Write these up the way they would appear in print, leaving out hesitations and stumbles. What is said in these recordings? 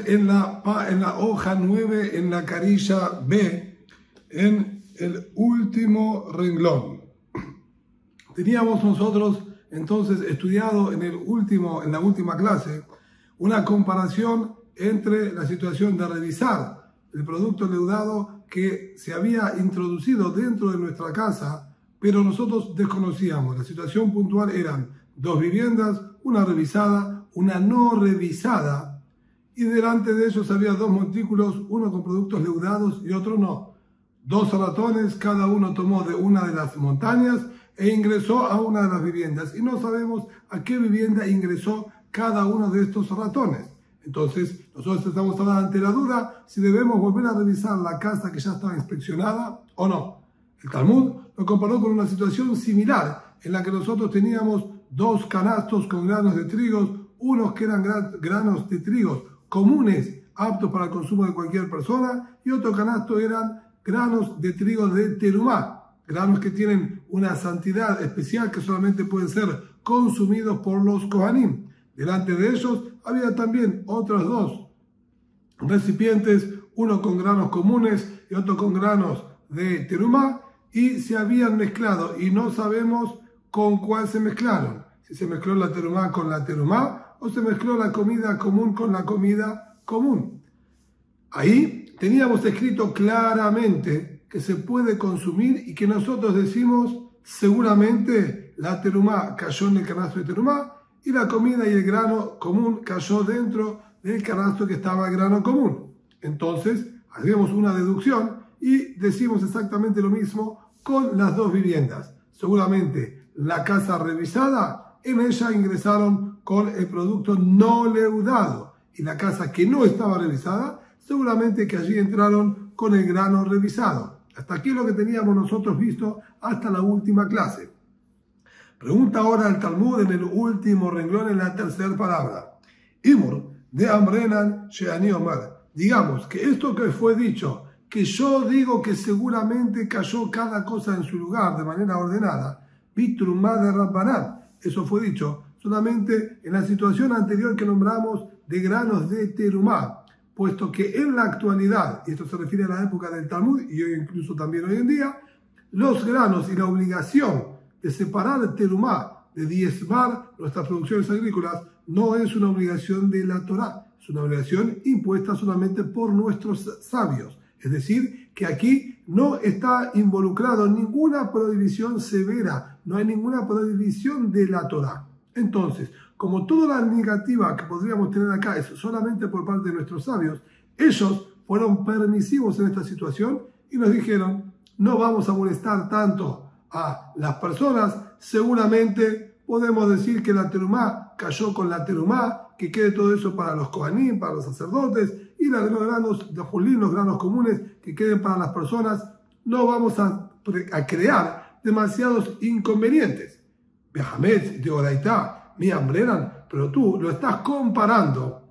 en la hoja 9, en la carilla B, en el último renglón. Teníamos nosotros entonces estudiado en la última clase una comparación entre la situación de revisar el producto endeudado que se había introducido dentro de nuestra casa, pero nosotros desconocíamos. La situación puntual eran 2 viviendas, una revisada, una no revisada, y delante de ellos había 2 montículos, uno con productos endeudados y otro no. 2 ratones, cada uno tomó de una de las montañas e ingresó a una de las viviendas, y no sabemos a qué vivienda ingresó cada uno de estos ratones. Entonces, nosotros estamos ante la duda si debemos volver a revisar la casa que ya estaba inspeccionada o no. El Talmud lo comparó con una situación similar, en la que nosotros teníamos 2 canastos con granos de trigo, unos que eran granos de trigo comunes, aptos para el consumo de cualquier persona, y otro canasto eran granos de trigo de terumá, granos que tienen una santidad especial que solamente pueden ser consumidos por los kohanim. Delante de ellos había también otros 2 recipientes, uno con granos comunes y otro con granos de terumá, y se habían mezclado y no sabemos con cuál se mezclaron. Si se mezcló la terumá con la terumá o se mezcló la comida común con la comida común. Ahí teníamos escrito claramente que se puede consumir y que nosotros decimos seguramente la terumá cayó en el canasto de terumá y la comida y el grano común cayó dentro del canasto que estaba el grano común. Entonces hacemos una deducción y decimos exactamente lo mismo con las 2 viviendas. Seguramente la casa revisada, en ella ingresaron con el producto no leudado, y la casa que no estaba revisada, seguramente que allí entraron con el grano revisado. Hasta aquí lo que teníamos nosotros visto hasta la última clase. Pregunta ahora el Talmud en el último renglón, en la tercera palabra. Imur de Amrenan Sheani Omar. Digamos que esto que fue dicho, que yo digo que seguramente cayó cada cosa en su lugar de manera ordenada, Bitrumá de Rabbanán. Eso fue dicho solamente en la situación anterior que nombramos de granos de terumá, puesto que en la actualidad, y esto se refiere a la época del Talmud y hoy incluso también hoy en día, los granos y la obligación de separar el terumá, de diezmar nuestras producciones agrícolas, no es una obligación de la Torá, es una obligación impuesta solamente por nuestros sabios. Es decir, que aquí no está involucrado ninguna prohibición severa, no hay ninguna prohibición de la Torá. Entonces, como toda la negativa que podríamos tener acá es solamente por parte de nuestros sabios, ellos fueron permisivos en esta situación y nos dijeron, no vamos a molestar tanto a las personas, seguramente podemos decir que la terumá cayó con la terumá, que quede todo eso para los kohanim, para los sacerdotes, y los granos de julín, los granos comunes, que queden para las personas. No vamos a crear demasiados inconvenientes. Behametz de Oraitá, mi Ambreran, pero tú lo estás comparando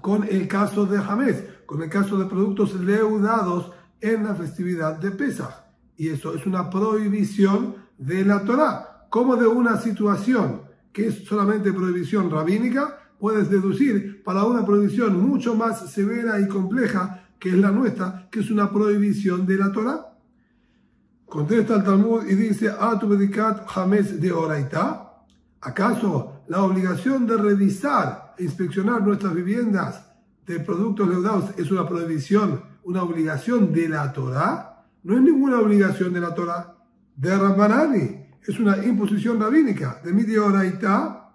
con el caso de Hametz, con el caso de productos leudados en la festividad de Pesaj. Y eso es una prohibición de la Torá. Como de una situación que es solamente prohibición rabínica, puedes deducir para una prohibición mucho más severa y compleja, que es la nuestra, que es una prohibición de la Torá. Contesta el Talmud y dice, Atu bedikat Hametz de Oraitá. ¿Acaso la obligación de revisar e inspeccionar nuestras viviendas de productos leudados es una prohibición, una obligación de la Torá? No es ninguna obligación de la Torá. De Rabbanani, es una imposición rabínica. De mi de Oraitá,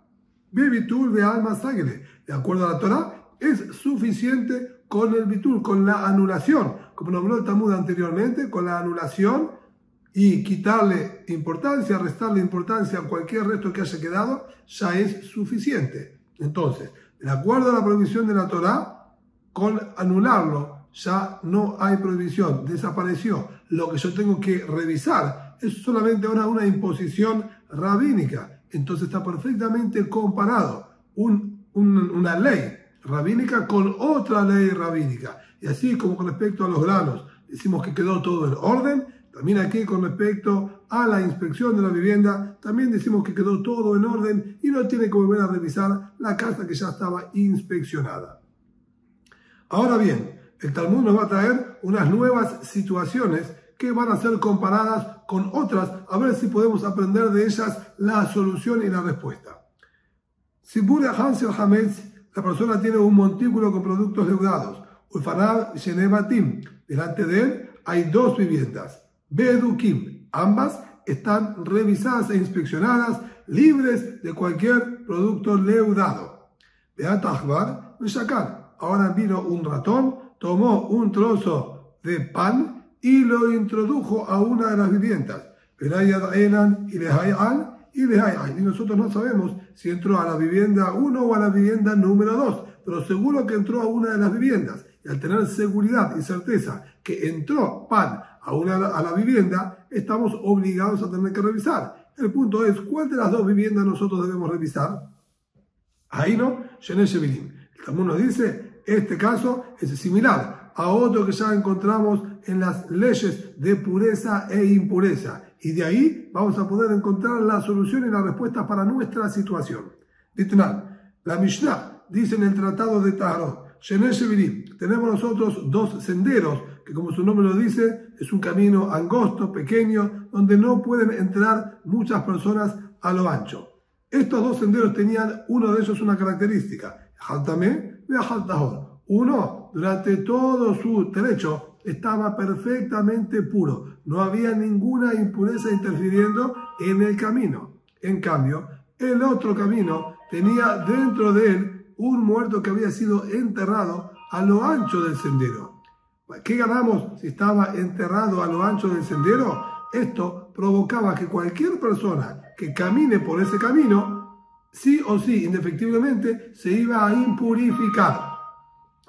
bebitul de alma sagre. De acuerdo a la Torá, es suficiente con el bitul, con la anulación, como nombró el Talmud anteriormente, con la anulación y quitarle importancia, restarle importancia a cualquier resto que haya quedado, ya es suficiente. Entonces, de acuerdo a la prohibición de la Torá, con anularlo ya no hay prohibición, desapareció. Lo que yo tengo que revisar es solamente ahora una imposición rabínica. Entonces está perfectamente comparado una ley rabínica con otra ley rabínica. Y así como con respecto a los granos decimos que quedó todo en orden, también aquí con respecto a la inspección de la vivienda, también decimos que quedó todo en orden y no tiene que volver a revisar la casa que ya estaba inspeccionada. Ahora bien, el Talmud nos va a traer unas nuevas situaciones que van a ser comparadas con otras, a ver si podemos aprender de ellas la solución y la respuesta. Si Bure Hansel Hametz, la persona tiene un montículo con productos leudados, Ulfanab Shenebatim, delante de él hay dos viviendas, Bedukim, ambas están revisadas e inspeccionadas, libres de cualquier producto leudado. Beat Akbar, Shakal, ahora vino un ratón, tomó un trozo de pan y lo introdujo a una de las viviendas. Y nosotros no sabemos si entró a la vivienda 1 o a la vivienda número 2, pero seguro que entró a una de las viviendas. Y al tener seguridad y certeza que entró pan a la vivienda, estamos obligados a tener que revisar. El punto es, ¿cuál de las dos viviendas nosotros debemos revisar? Ahí no, Shenesh Shevirim. El Talmud nos dice, este caso es similar a otro que ya encontramos en las leyes de pureza e impureza. Y de ahí vamos a poder encontrar la solución y la respuesta para nuestra situación. Ditnan, la Mishnah dice en el tratado de Taharot, Shenesh Shevirim, tenemos nosotros dos senderos, que como su nombre lo dice, es un camino angosto, pequeño, donde no pueden entrar muchas personas a lo ancho. Estos dos senderos tenían, uno de ellos, una característica, Haltameh y Haltahor. Uno, durante todo su trecho, estaba perfectamente puro, no había ninguna impureza interfiriendo en el camino. En cambio, el otro camino tenía dentro de él un muerto que había sido enterrado a lo ancho del sendero. ¿Qué ganamos si estaba enterrado a lo ancho del sendero? Esto provocaba que cualquier persona que camine por ese camino, sí o sí, indefectiblemente, se iba a impurificar.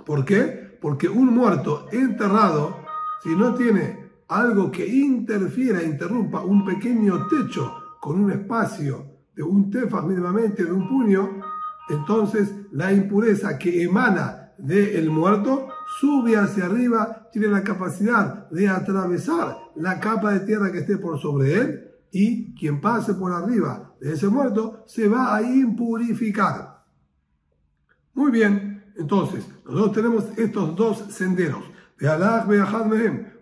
¿Por qué? Porque un muerto enterrado, si no tiene algo que interrumpa un pequeño techo con un espacio de un tefas mínimamente, de un puño, entonces la impureza que emana del muerto sube hacia arriba, tiene la capacidad de atravesar la capa de tierra que esté por sobre él, y quien pase por arriba de ese muerto se va a impurificar. Muy bien, entonces nosotros tenemos estos dos senderos.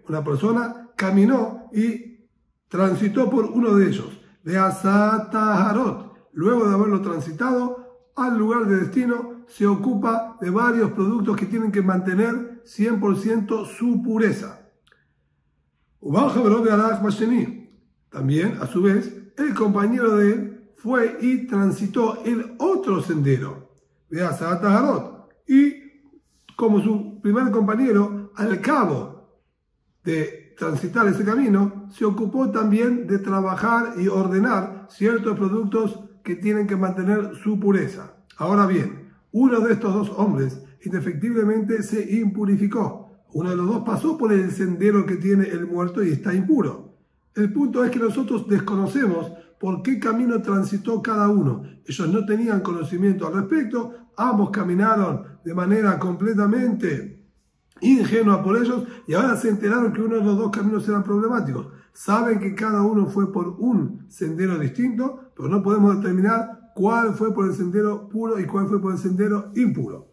Una persona caminó y transitó por uno de ellos. Luego de haberlo transitado, al lugar de destino se ocupa de varios productos que tienen que mantener 100% su pureza. También, a su vez, el compañero de él fue y transitó el otro sendero, y como su primer compañero, al cabo de transitar ese camino, se ocupó también de trabajar y ordenar ciertos productos que tienen que mantener su pureza. Ahora bien, uno de estos dos hombres indefectiblemente se impurificó. Uno de los dos pasó por el sendero que tiene el muerto y está impuro. El punto es que nosotros desconocemos por qué camino transitó cada uno. Ellos no tenían conocimiento al respecto, ambos caminaron de manera completamente ingenua por ellos y ahora se enteraron que uno de los dos caminos eran problemáticos. Saben que cada uno fue por un sendero distinto, pero no podemos determinar cuál fue por el sendero puro y cuál fue por el sendero impuro.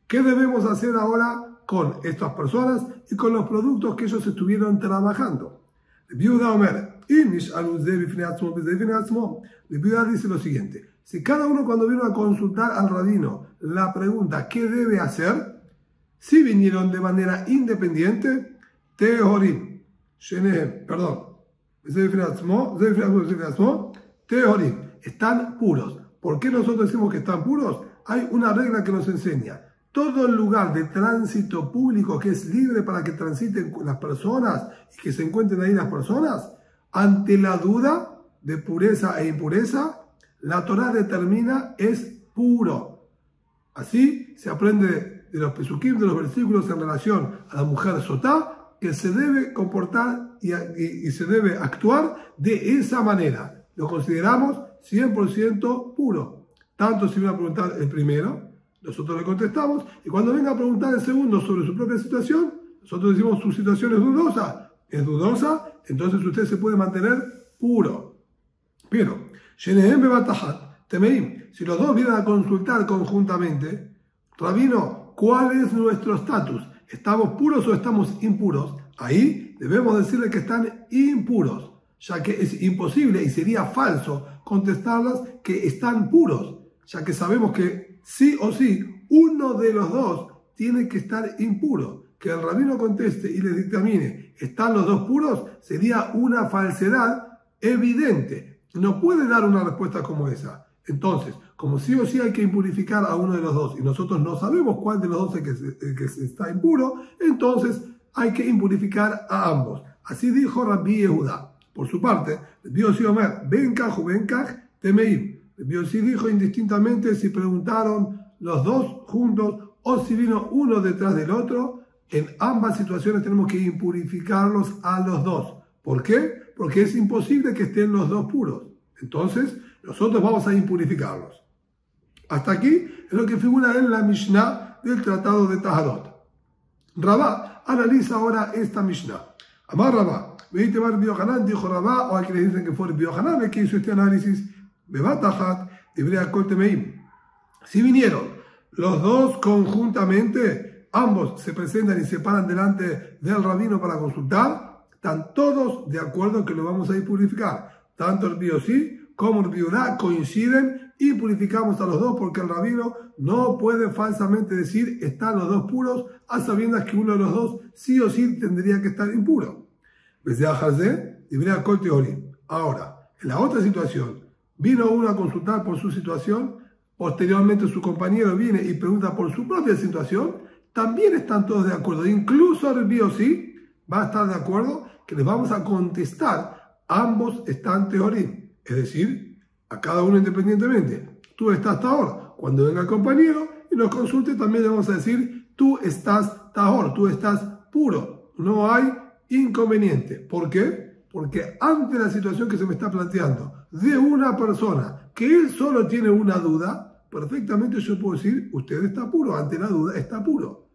¿Qué debemos hacer ahora con estas personas y con los productos que ellos estuvieron trabajando? Viuda Omer, Viuda dice lo siguiente: si cada uno cuando vino a consultar al rabino la pregunta ¿qué debe hacer? Si vinieron de manera independiente, Tehorim, Tehorim, están puros. ¿Por qué nosotros decimos que están puros? Hay una regla que nos enseña: todo el lugar de tránsito público que es libre para que transiten las personas y que se encuentren ahí las personas, ante la duda de pureza e impureza, la Torá determina es puro. Así se aprende de los pesukim, de los versículos en relación a la mujer sotá, que se debe comportar y se debe actuar de esa manera. Lo consideramos 100% puro. Tanto si viene a preguntar el primero, nosotros le contestamos, y cuando venga a preguntar el segundo sobre su propia situación, nosotros decimos su situación es dudosa, entonces usted se puede mantener puro. Pero, si los dos vienen a consultar conjuntamente, rabino, cuál es nuestro estatus. ¿Estamos puros o estamos impuros? Ahí debemos decirle que están impuros, ya que es imposible y sería falso contestarlas que están puros, ya que sabemos que sí o sí uno de los dos tiene que estar impuro. Que el rabino conteste y le dictamine, ¿están los dos puros? Sería una falsedad evidente. No puede dar una respuesta como esa. Entonces, como sí o sí hay que impurificar a uno de los dos y nosotros no sabemos cuál de los dos es el que está impuro, entonces hay que impurificar a ambos. Así dijo Rabbi Yehudá. Por su parte, Rabbi Yossi Omer, Benkaj u Benkaj Temeim. Rabbi Yossi dijo indistintamente si preguntaron los dos juntos o si vino uno detrás del otro. En ambas situaciones tenemos que impurificarlos a los dos. ¿Por qué? Porque es imposible que estén los dos puros. Entonces, nosotros vamos a impurificarlos. Hasta aquí es lo que figura en la Mishnah del Tratado de Taharot. Rabá analiza ahora esta Mishnah. Amar Rabá, veinte bar Biohanan, dijo Rabá, o hay quienes dicen que fue Biohanan el que hizo este análisis. Bebatajat, Ibrea Kol Temeim. Si vinieron los dos conjuntamente, ambos se presentan y se paran delante del rabino para consultar, están todos de acuerdo que lo vamos a impurificar. Tanto el Biosí como el Biudá coinciden y purificamos a los dos porque el rabino no puede falsamente decir están los dos puros a sabiendas que uno de los dos sí o sí tendría que estar impuro. Ahora, en la otra situación, vino uno a consultar por su situación, posteriormente su compañero viene y pregunta por su propia situación, también están todos de acuerdo, incluso el Biosí va a estar de acuerdo que les vamos a contestar, ambos están teorim, es decir, a cada uno independientemente. Tú estás tahor, cuando venga el compañero y nos consulte también le vamos a decir, tú estás tahor, tú estás puro, no hay inconveniente. ¿Por qué? Porque ante la situación que se me está planteando de una persona que él solo tiene una duda, perfectamente yo puedo decir, usted está puro, ante la duda está puro.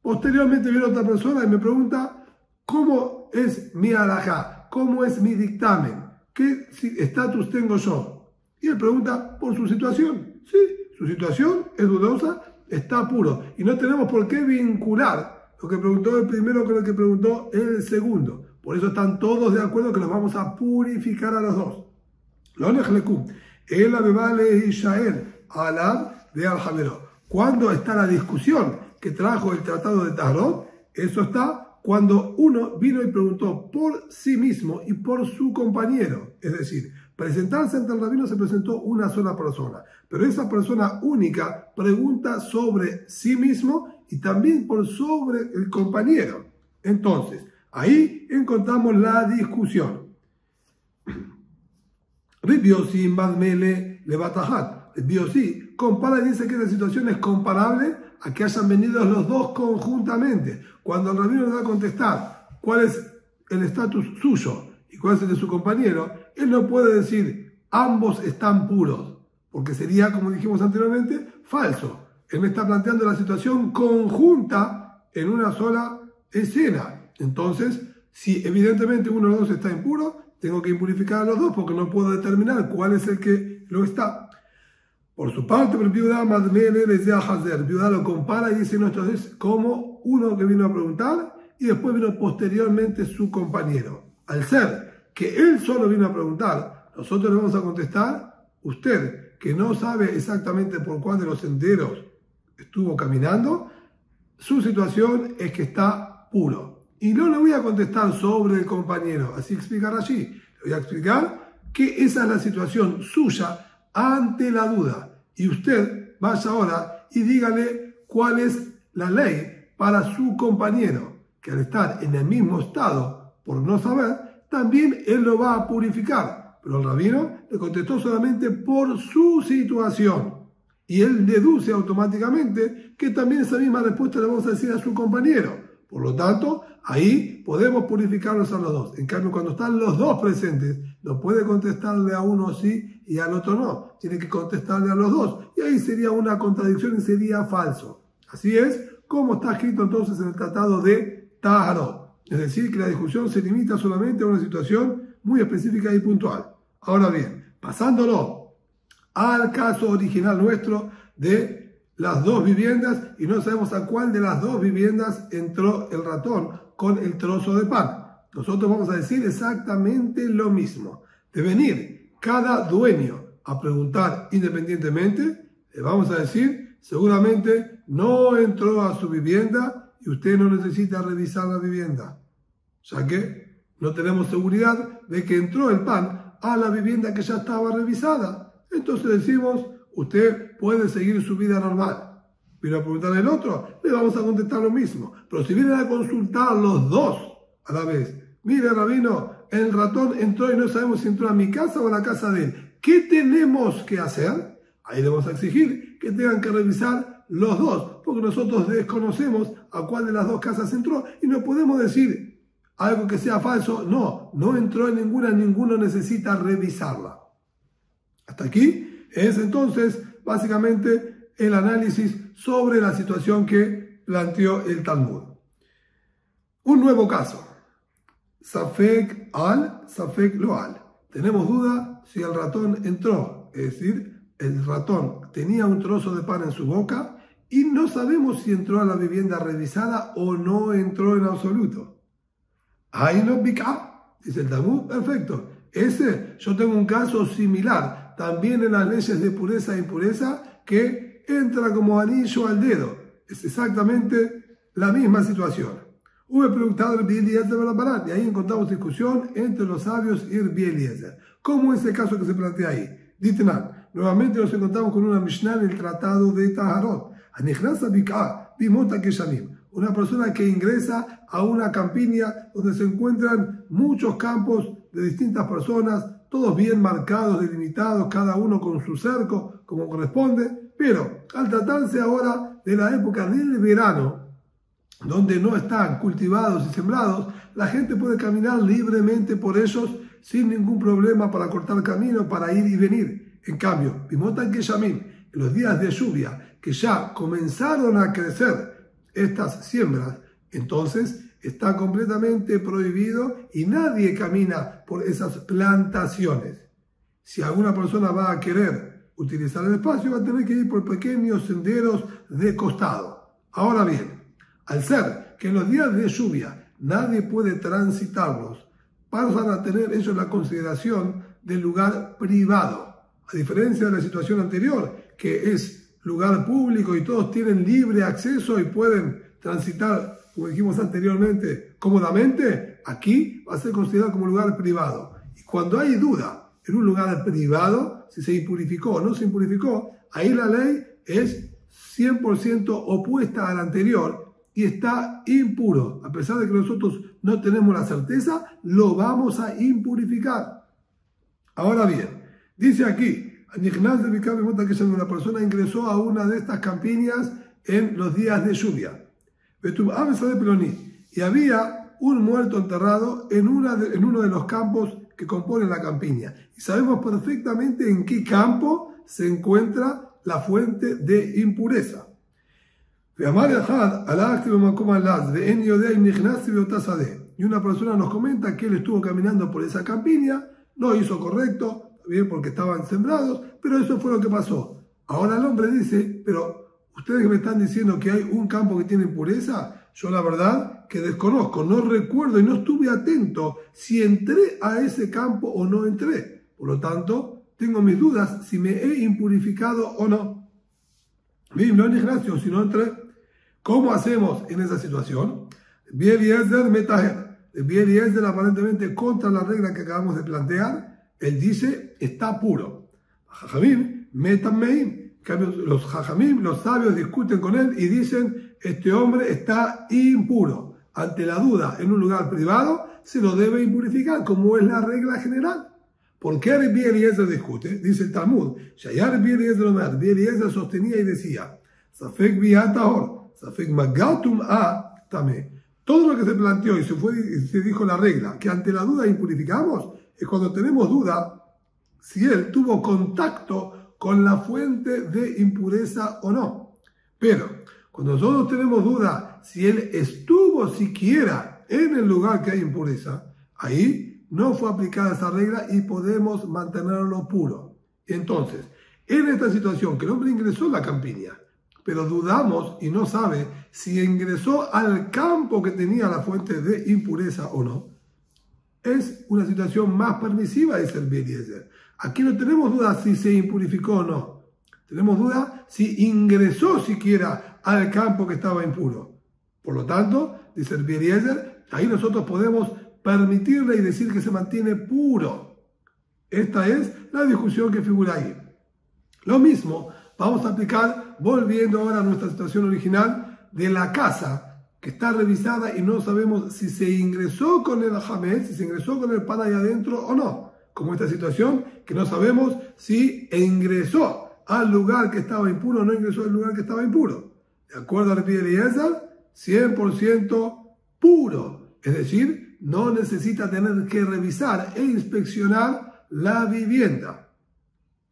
Posteriormente viene otra persona y me pregunta, ¿cómo es mi halajá? ¿Cómo es mi dictamen? ¿Qué estatus tengo yo? Y él pregunta por su situación. Sí, su situación es dudosa, está puro. Y no tenemos por qué vincular lo que preguntó el primero con lo que preguntó el segundo. Por eso están todos de acuerdo que los vamos a purificar a los dos. Lo nejlekum. El abebale Israel. Alab de Al-Jameró. ¿Cuándo está la discusión que trajo el Tratado de Taharot? Eso está cuando uno vino y preguntó por sí mismo y por su compañero. Es decir, presentarse ante el rabino se presentó una sola persona, pero esa persona única pregunta sobre sí mismo y también por sobre el compañero. Entonces, ahí encontramos la discusión. Ribiosi Madmele Levatajat. El Biosí compara y dice que la situación es comparable a que hayan venido los dos conjuntamente. Cuando el rabino le va a contestar cuál es el estatus suyo y cuál es el de su compañero, él no puede decir ambos están puros, porque sería, como dijimos anteriormente, falso. Él me está planteando la situación conjunta en una sola escena. Entonces, si evidentemente uno de los dos está impuro, tengo que impurificar a los dos porque no puedo determinar cuál es el que lo está. Por su parte, el Biudá lo compara y dice, no, entonces, como uno que vino a preguntar y después vino posteriormente su compañero. Al ser que él solo vino a preguntar, nosotros le vamos a contestar, usted que no sabe exactamente por cuál de los senderos estuvo caminando, su situación es que está puro. Y no le voy a contestar sobre el compañero, así explicar allí. Le voy a explicar que esa es la situación suya ante la duda. Y usted vaya ahora y dígale cuál es la ley para su compañero, que al estar en el mismo estado por no saber, también él lo va a purificar. Pero el rabino le contestó solamente por su situación. Y él deduce automáticamente que también esa misma respuesta le vamos a decir a su compañero. Por lo tanto, ahí podemos purificarlos a los dos. En cambio, cuando están los dos presentes, no puede contestarle a uno sí y al otro no. Tiene que contestarle a los dos. Y ahí sería una contradicción y sería falso. Así es como está escrito entonces en el Tratado de Taharot. Es decir, que la discusión se limita solamente a una situación muy específica y puntual. Ahora bien, pasándolo al caso original nuestro de las dos viviendas y no sabemos a cuál de las dos viviendas entró el ratón con el trozo de pan. Nosotros vamos a decir exactamente lo mismo. De venir cada dueño a preguntar independientemente, le vamos a decir, seguramente no entró a su vivienda y usted no necesita revisar la vivienda, ya que no tenemos seguridad de que entró el pan a la vivienda que ya estaba revisada. Entonces decimos, usted puede seguir su vida normal. Viene a preguntarle al otro, le vamos a contestar lo mismo. Pero si vienen a consultar los dos a la vez, mire, rabino, el ratón entró y no sabemos si entró a mi casa o a la casa de él. ¿Qué tenemos que hacer? Ahí le vamos a exigir que tengan que revisar los dos, porque nosotros desconocemos a cuál de las dos casas entró y no podemos decir algo que sea falso. No entró en ninguna, ninguno necesita revisarla. Hasta aquí es entonces básicamente el análisis sobre la situación que planteó el Talmud. Un nuevo caso. Safek al, Safek lo al. Tenemos duda si el ratón entró, es decir, el ratón tenía un trozo de pan en su boca y no sabemos si entró a la vivienda revisada o no entró en absoluto. Ahí no pica, dice el Talmud, perfecto. Yo tengo un caso similar, también en las leyes de pureza e impureza, que entra como anillo al dedo. Es exactamente la misma situación. Hube preguntado el Eliezer de Balabarat, y ahí encontramos discusión entre los sabios y el Eliezer. ¿Cómo es el caso que se plantea ahí? Ditenan, nuevamente nos encontramos con una Mishnah en el tratado de Taharot. Una persona que ingresa a una campiña donde se encuentran muchos campos de distintas personas, todos bien marcados, delimitados, cada uno con su cerco, como corresponde, pero al tratarse ahora de la época del verano, donde no están cultivados y sembrados, la gente puede caminar libremente por ellos sin ningún problema para cortar camino, para ir y venir. En cambio, Bimotan Keshamim, en los días de lluvia, que ya comenzaron a crecer estas siembras, entonces está completamente prohibido y nadie camina por esas plantaciones. Si alguna persona va a querer utilizar el espacio, va a tener que ir por pequeños senderos de costado. Ahora bien, al ser que en los días de lluvia nadie puede transitarlos, pasan a tener ellos la consideración del lugar privado, a diferencia de la situación anterior, que es lugar público y todos tienen libre acceso y pueden transitar, como dijimos anteriormente, cómodamente. Aquí va a ser considerado como lugar privado. Y cuando hay duda en un lugar privado, si se impurificó o no se impurificó, ahí la ley es 100% opuesta a la anterior y está impuro. A pesar de que nosotros no tenemos la certeza, lo vamos a impurificar. Ahora bien, dice aquí, una persona ingresó a una de estas campiñas en los días de lluvia. Y había un muerto enterrado en uno de los campos que componen la campiña. Y sabemos perfectamente en qué campo se encuentra la fuente de impureza. Y una persona nos comenta que él estuvo caminando por esa campiña, no hizo correcto, bien, porque estaban sembrados, pero eso fue lo que pasó. Ahora el hombre dice, pero ustedes me están diciendo que hay un campo que tiene impureza. Yo la verdad que desconozco, no recuerdo y no estuve atento si entré a ese campo o no entré. Por lo tanto, tengo mis dudas si me he impurificado o no. Si no entré, ¿cómo hacemos en esa situación? Eliezer metaher. Eliezer aparentemente contra la regla que acabamos de plantear, él dice, está puro. Jajamim metammeim. Los jajamim, los sabios, discuten con él y dicen, este hombre está impuro. Ante la duda en un lugar privado, se lo debe impurificar, como es la regla general. ¿Por qué Rabbi Eliezer discute? Dice el Talmud, Rabbi Eliezer sostenía y decía, Safek biatahor, Safek magatum a tamé. Todo lo que se planteó y se dijo la regla, que ante la duda impurificamos, es cuando tenemos duda si él tuvo contacto con la fuente de impureza o no. Pero cuando nosotros tenemos duda si él estuvo siquiera en el lugar que hay impureza, ahí no fue aplicada esa regla y podemos mantenerlo puro. Entonces, en esta situación que el hombre ingresó a la campiña, pero dudamos y no sabe si ingresó al campo que tenía la fuente de impureza o no. Es una situación más permisiva, dice el Eliezer. Aquí no tenemos duda si se impurificó o no. Tenemos duda si ingresó siquiera al campo que estaba impuro. Por lo tanto, dice el Eliezer, ahí nosotros podemos permitirle y decir que se mantiene puro. Esta es la discusión que figura ahí. Lo mismo vamos a aplicar, volviendo ahora a nuestra situación original, de la casa que está revisada y no sabemos si se ingresó con el hametz, si se ingresó con el pan ahí adentro o no. Como esta situación que no sabemos si ingresó al lugar que estaba impuro o no ingresó al lugar que estaba impuro. De acuerdo a Rabbi Eliezer, 100% puro. Es decir, no necesita tener que revisar e inspeccionar la vivienda.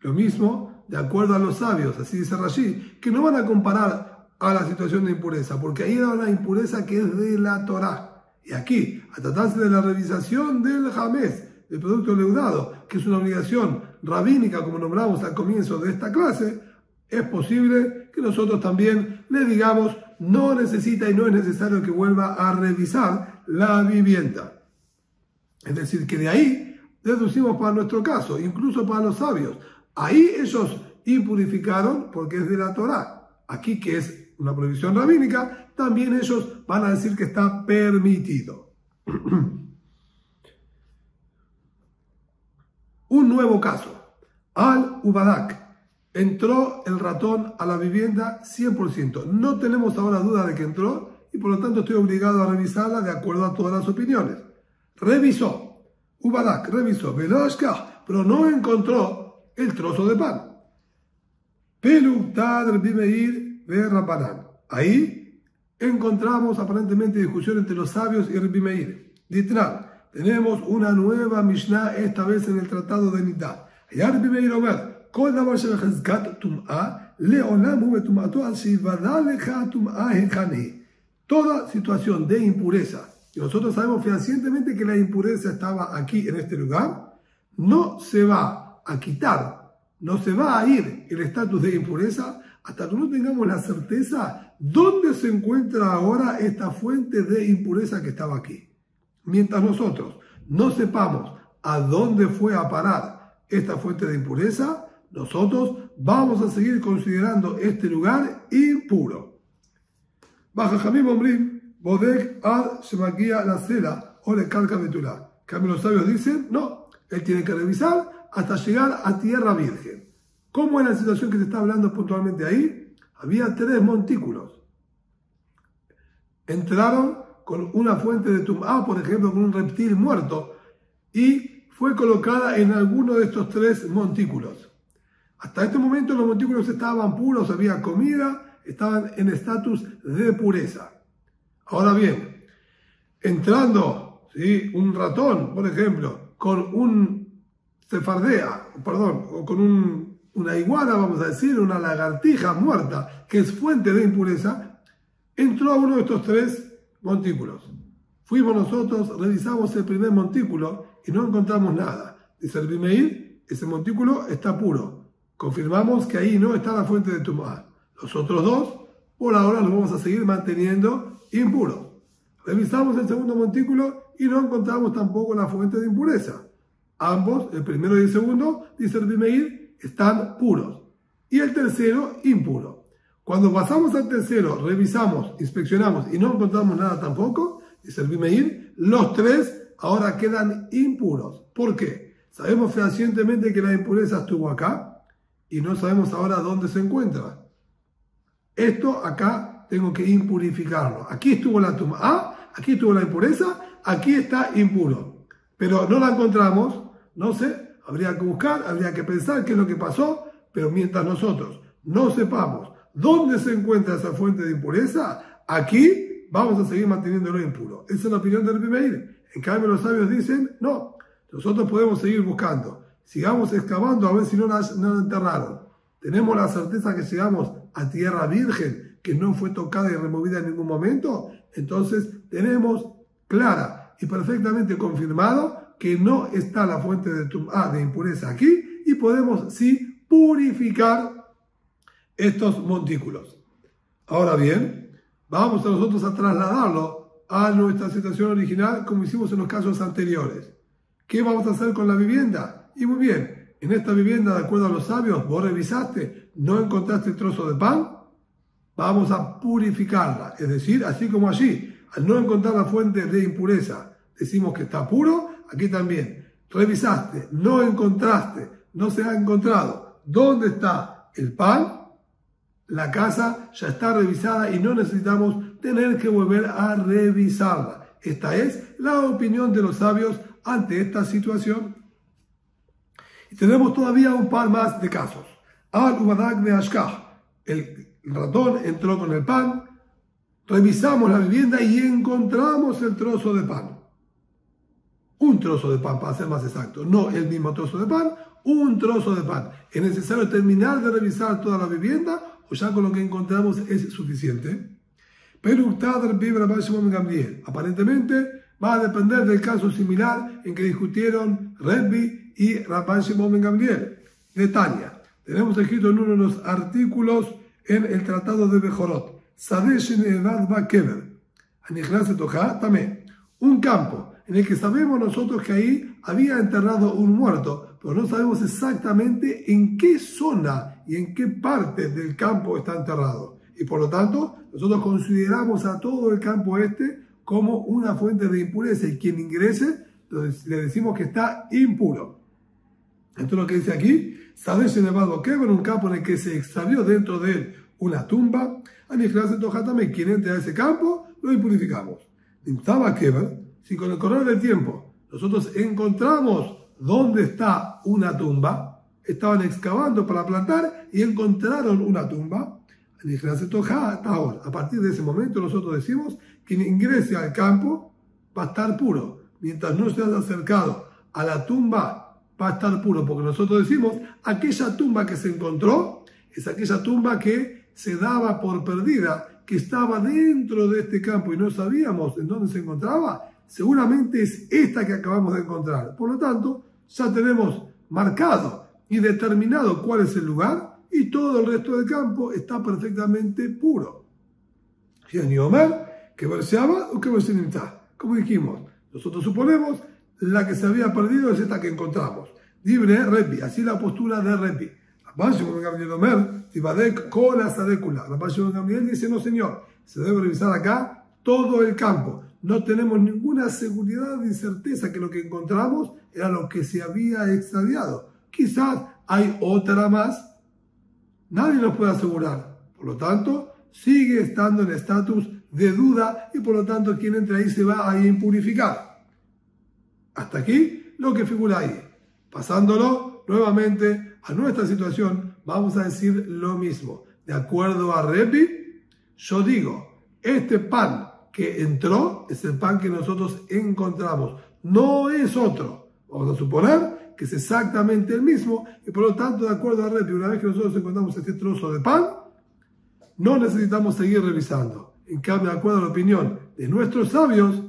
Lo mismo, de acuerdo a los sabios, así dice Rashi, que no van a comparar a la situación de impureza, porque ahí era una impureza que es de la Torá. Y aquí, a tratarse de la revisación del hametz, del producto leudado, que es una obligación rabínica, como nombramos al comienzo de esta clase, es posible que nosotros también le digamos, no necesita y no es necesario que vuelva a revisar la vivienda. Es decir, que de ahí deducimos para nuestro caso, incluso para los sabios. Ahí ellos impurificaron porque es de la Torá. Aquí, que es una prohibición rabínica, también ellos van a decir que está permitido. Un nuevo caso. Al-Ubadak. Entró el ratón a la vivienda 100%. No tenemos ahora duda de que entró y por lo tanto estoy obligado a revisarla de acuerdo a todas las opiniones. Revisó. Ubadak revisó. Pero no encontró el trozo de pan. Ahí encontramos aparentemente discusión entre los sabios y Rabbi Meir. Ditran, tenemos una nueva Mishnah, esta vez en el tratado de Nidá. Rabbi Meir Omer, toda situación de impureza, y nosotros sabemos fehacientemente que la impureza estaba aquí en este lugar, no se va a quitar, no se va a ir el estatus de impureza hasta que no tengamos la certeza dónde se encuentra ahora esta fuente de impureza que estaba aquí. Mientras nosotros no sepamos a dónde fue a parar esta fuente de impureza, nosotros vamos a seguir considerando este lugar impuro. Baja Jamim Omrim, Bodek ad Shemagia la Sela o le Karka Betulá. Los sabios dicen, no, él tiene que revisar hasta llegar a tierra virgen. ¿Cómo es la situación que se está hablando puntualmente ahí? Había 3 montículos. Entraron con una fuente de tumá, por ejemplo, con un reptil muerto, y fue colocada en alguno de estos 3 montículos. Hasta este momento los montículos estaban puros, había comida, estaban en estatus de pureza. Ahora bien, entrando, ¿sí?, un ratón, por ejemplo, con un cefardea, o con una iguana, vamos a decir, una lagartija muerta, que es fuente de impureza, entró a uno de estos 3 montículos. Fuimos nosotros, revisamos el primer montículo y no encontramos nada. Dice el Rabbi Meir, ese montículo está puro. Confirmamos que ahí no está la fuente de tumá. Los otros 2, por ahora los vamos a seguir manteniendo impuros. Revisamos el segundo montículo y no encontramos tampoco la fuente de impureza. Ambos, el primero y el segundo, dice el Rabbi Meir, están puros. Y el tercero, impuro. Cuando pasamos al tercero, revisamos, inspeccionamos y no encontramos nada tampoco, dice el Rabbi Meir, los 3 ahora quedan impuros. ¿Por qué? Sabemos fehacientemente que la impureza estuvo acá y no sabemos ahora dónde se encuentra. Esto acá tengo que impurificarlo. Aquí estuvo la tumá, aquí estuvo la impureza, aquí está impuro. Pero no la encontramos, no sé, habría que buscar, habría que pensar qué es lo que pasó, pero mientras nosotros no sepamos dónde se encuentra esa fuente de impureza, aquí vamos a seguir manteniéndolo impuro. Esa es la opinión del Rabbi Meir. En cambio los sabios dicen, no, nosotros podemos seguir buscando. Sigamos excavando a ver si no la enterraron. Tenemos la certeza que llegamos a tierra virgen, que no fue tocada y removida en ningún momento. Entonces tenemos clara y perfectamente confirmado que no está la fuente de impureza aquí y podemos sí purificar estos montículos. Ahora bien, vamos a nosotros a trasladarlo a nuestra situación original como hicimos en los casos anteriores. ¿Qué vamos a hacer con la vivienda? Y muy bien, en esta vivienda, de acuerdo a los sabios, vos revisaste, no encontraste el trozo de pan, vamos a purificarla. Es decir, así como allí, al no encontrar la fuente de impureza, decimos que está puro, aquí también. Revisaste, no encontraste, no se ha encontrado. ¿Dónde está el pan? La casa ya está revisada y no necesitamos tener que volver a revisarla. Esta es la opinión de los sabios ante esta situación. Y tenemos todavía un par más de casos. Al-Ubadak de Ashkah. El ratón entró con el pan, revisamos la vivienda y encontramos el trozo de pan. Un trozo de pan, para ser más exacto. No el mismo trozo de pan, un trozo de pan. ¿Es necesario terminar de revisar toda la vivienda o ya con lo que encontramos es suficiente? Pero aparentemente va a depender del caso similar en que discutieron Rebbi y Rabban Shimon ben Gamliel. De Tania, tenemos escrito en uno de los artículos en el Tratado de Bejorot, un campo en el que sabemos nosotros que ahí había enterrado un muerto, pero no sabemos exactamente en qué zona y en qué parte del campo está enterrado. Y por lo tanto, nosotros consideramos a todo el campo como una fuente de impureza, y quien ingrese, le decimos que está impuro. Entonces lo que dice aquí, sabes en un campo en el que se extravió dentro de él una tumba, quien entre a ese campo, lo impurificamos. Si con el correr del tiempo nosotros encontramos dónde está una tumba, estaban excavando para plantar y encontraron una tumba, a partir de ese momento nosotros decimos que quien ingrese al campo va a estar puro. Mientras no se haya acercado a la tumba, va a estar puro, porque nosotros decimos aquella tumba que se encontró es aquella tumba que se daba por perdida, que estaba dentro de este campo y no sabíamos en dónde se encontraba. Seguramente es esta que acabamos de encontrar. Por lo tanto, ya tenemos marcado y determinado cuál es el lugar y todo el resto del campo está perfectamente puro. Como dijimos, nosotros suponemos la que se había perdido es esta que encontramos. Libre Repi, así la postura de Repi. Rabban Shimon ben Gamliel dice, no señor, se debe revisar acá todo el campo. No tenemos ninguna seguridad ni certeza que lo que encontramos era lo que se había extraviado. Quizás hay otra más. Nadie nos puede asegurar. Por lo tanto, sigue estando en estatus de duda y por lo tanto quien entre ahí se va a impurificar. Hasta aquí lo que figura ahí. Pasándolo nuevamente a nuestra situación, vamos a decir lo mismo. De acuerdo a Rebbi, yo digo, este pan que entró es el pan que nosotros encontramos, no es otro. Vamos a suponer que es exactamente el mismo y por lo tanto, de acuerdo a Rebbi, una vez que nosotros encontramos este trozo de pan, no necesitamos seguir revisando. En cambio, de acuerdo a la opinión de nuestros sabios,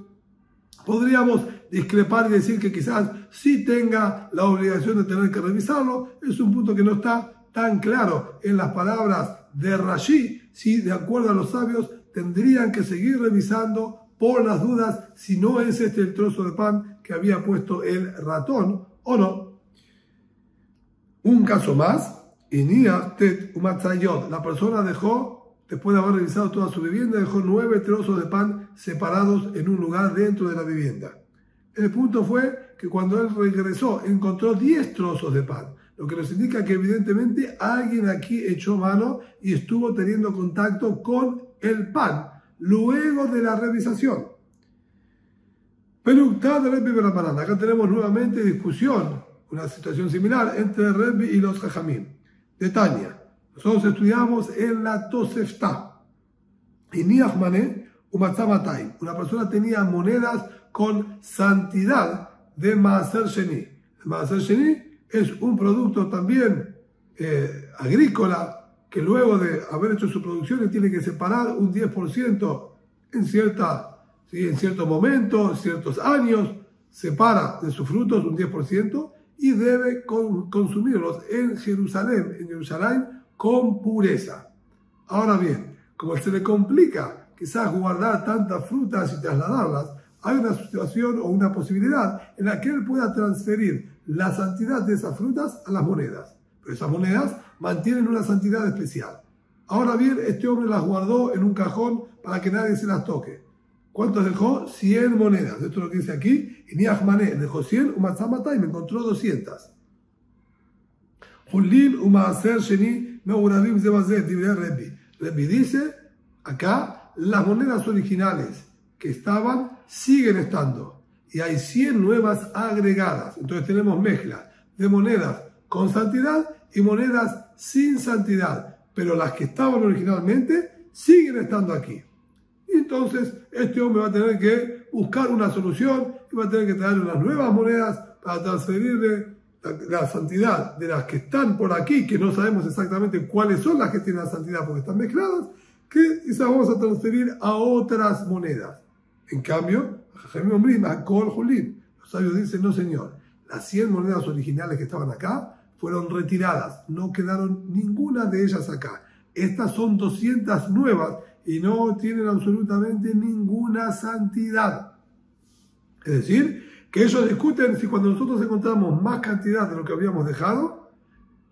podríamos discrepar y decir que quizás sí tenga la obligación de tener que revisarlo. Es un punto que no está tan claro en las palabras de Rashi. Si de acuerdo a los sabios tendrían que seguir revisando por las dudas si no es este el trozo de pan que había puesto el ratón o no. Un caso más, la persona dejó, después de haber revisado toda su vivienda, dejó 9 trozos de pan separados en un lugar dentro de la vivienda. El punto fue que cuando él regresó encontró 10 trozos de pan, lo que nos indica que evidentemente alguien aquí echó mano y estuvo teniendo contacto con el pan luego de la revisación. Pero acá tenemos nuevamente discusión, una situación similar entre Rebbi y los Jajamim. De Tania, nosotros estudiamos en la Tosefta. Y Niachmané, una persona tenía monedas con santidad de Maaser Sheni. El Maaser Sheni es un producto también agrícola que luego de haber hecho su producción tiene que separar un 10% en cierto momento, en ciertos años, separa de sus frutos un 10% y debe consumirlos en Jerusalén con pureza. Ahora bien, como se le complica quizás guardar tantas frutas y trasladarlas, hay una situación o una posibilidad en la que él pueda transferir la santidad de esas frutas a las monedas. Pero esas monedas mantienen una santidad especial. Ahora bien, este hombre las guardó en un cajón para que nadie se las toque. ¿Cuántos dejó? 100 monedas. Esto es lo que dice aquí. Y Niachmané dejó 100, Umatzamata, y me encontró 200. Hulil Umaaser Sheni Meurabim Zebazet, Rebbi dice acá, las monedas originales que estaban siguen estando. Y hay 100 nuevas agregadas. Entonces tenemos mezcla de monedas con santidad y monedas sin santidad. Pero las que estaban originalmente siguen estando aquí. Y entonces este hombre va a tener que buscar una solución y va a tener que traer unas nuevas monedas para transferirle la santidad de las que están por aquí, que no sabemos exactamente cuáles son las que tienen la santidad porque están mezcladas, que esas vamos a transferir a otras monedas. En cambio, los sabios dicen, no señor, las 100 monedas originales que estaban acá fueron retiradas, no quedaron ninguna de ellas acá. Estas son 200 nuevas y no tienen absolutamente ninguna santidad. Es decir, que ellos discuten si cuando nosotros encontramos más cantidad de lo que habíamos dejado,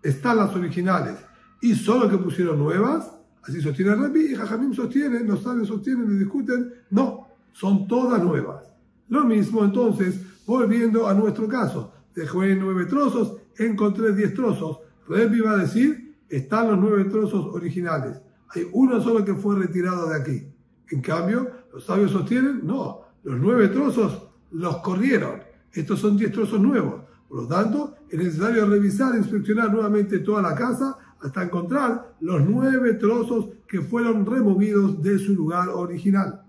están las originales y solo que pusieron nuevas, así sostiene Rebbi, y Jajamim sostienen, los sabios sostienen y discuten, no, son todas nuevas. Lo mismo entonces, volviendo a nuestro caso, dejé 9 trozos, encontré 10 trozos, Rebbi va a decir, están los 9 trozos originales, hay uno solo que fue retirado de aquí. En cambio, los sabios sostienen, no, los 9 trozos los corrieron, estos son 10 trozos nuevos. Por lo tanto, es necesario revisar e inspeccionar nuevamente toda la casa hasta encontrar los 9 trozos que fueron removidos de su lugar original.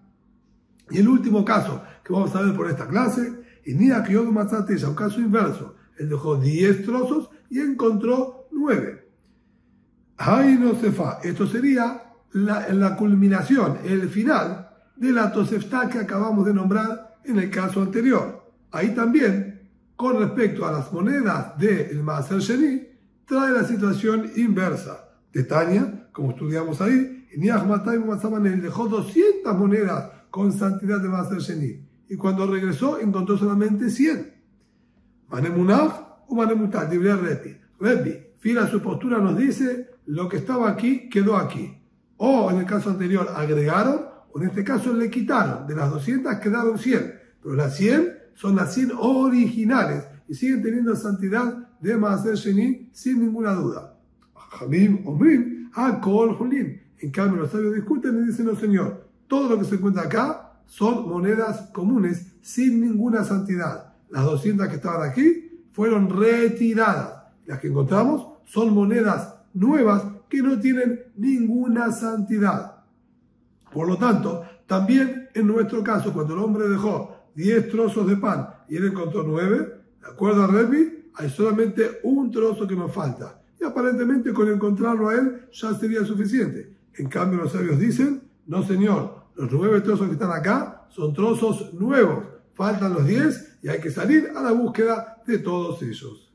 Y el último caso que vamos a ver por esta clase, Inia Kiyod Matzatesha, un caso inverso. Él dejó 10 trozos y encontró 9. Ahí no se fa. Esto sería la culminación, el final de la Tosefta que acabamos de nombrar en el caso anterior. Ahí también, con respecto a las monedas del Maaser Sheni, trae la situación inversa. De Tania, como estudiamos ahí, Niach Matay Matzamanel dejó 200 monedas con santidad de Maaser Sheni. Y cuando regresó, encontró solamente 100. Manemunach o Manemutah, libre Rebbi, fiel a su postura, nos dice, lo que estaba aquí, quedó aquí. O en el caso anterior, agregaron, o en este caso le quitaron. De las 200 quedaron 100. Pero las 100 son las 100 originales y siguen teniendo santidad de Maaser Sheni sin ninguna duda. Jamim Omrim, Akol Hulin. En cambio, los sabios discuten y dicen, no señor, todo lo que se encuentra acá son monedas comunes sin ninguna santidad. Las 200 que estaban aquí fueron retiradas. Las que encontramos son monedas nuevas que no tienen ninguna santidad. Por lo tanto, también en nuestro caso, cuando el hombre dejó 10 trozos de pan y él encontró 9, de acuerdo a Rebbi, hay solamente un trozo que nos falta. Y aparentemente con encontrarlo a él ya sería suficiente. En cambio los sabios dicen, no señor, los 9 trozos que están acá son trozos nuevos. Faltan los 10 y hay que salir a la búsqueda de todos ellos.